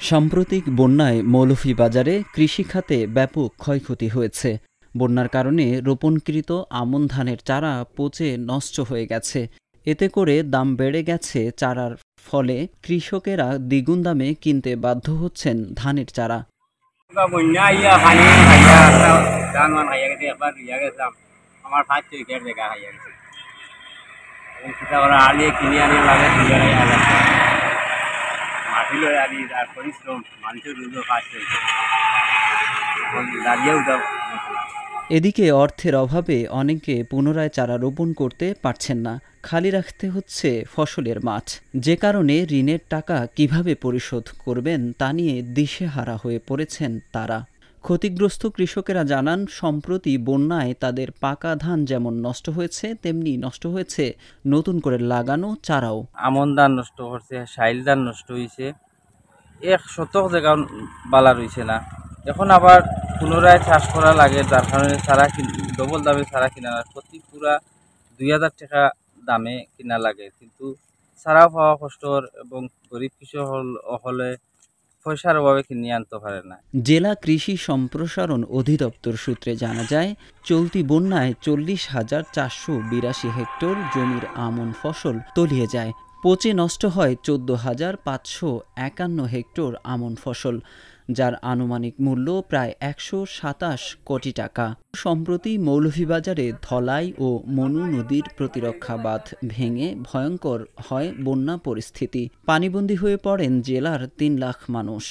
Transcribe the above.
সাম্প্রতিক বন্যায় মৌলভীবাজারে কৃষিখাতে ব্যাপক ক্ষয়ক্ষতি হয়েছে। বন্যার কারণে রোপণকৃত আমন ধানের চারা পচে নষ্ট হয়ে গেছে। এতে করে দাম বেড়ে গেছে চারার, ফলে কৃষকেরা দ্বিগুণ দামে কিনতে বাধ্য হচ্ছেন ধানের চারা। এদিকে অর্থের অভাবে অনেকে পুনরায় চারা রোপণ করতে পারছেন না, খালি রাখতে হচ্ছে ফসলের মাঠ। যে কারণে ঋণের টাকা কিভাবে পরিশোধ করবেন তা নিয়ে দিশেহারা হয়ে পড়েছেন তারা। ক্ষতিগ্রস্ত কৃষকেরা জানান, সম্প্রতি বন্যায় তাদের পাকা ধান যেমন নষ্ট হয়েছে, তেমনি নষ্ট হয়েছে নতুন করে লাগানো চারাও। আমন ধান নষ্ট করছে, শাইল ধান নষ্ট হয়েছে, 1 শতক জায়গা বালা রয়েছে না। এখন আবার পুনরায় চাষ করা লাগে, যার কারণে সারা ডবল দামে সারা কিনা, প্রতি পুরা 2000 টাকা দামে কিনা লাগে। কিন্তু সারা পাওয়া কষ্টর এবং গরিব কৃষক হলে পয়সার অভাবে কিনে আনতে পারে না। জেলা কৃষি সম্প্রসারণ অধিদপ্তর সূত্রে জানা যায়, চলতি বন্যায় 40,482 হেক্টর জমির আমন ফসল তলিয়ে যায়। পচে নষ্ট হয় 14,551 হেক্টর আমন ফসল, যার আনুমানিক মূল্য প্রায় 127 কোটি টাকা। সম্প্রতি মৌলভীবাজারে ধলাই ও মনু নদীর প্রতিরক্ষা বাঁধ ভেঙে ভয়ঙ্কর হয় বন্যা পরিস্থিতি। পানিবন্দী হয়ে পড়েন জেলার 3 লাখ মানুষ।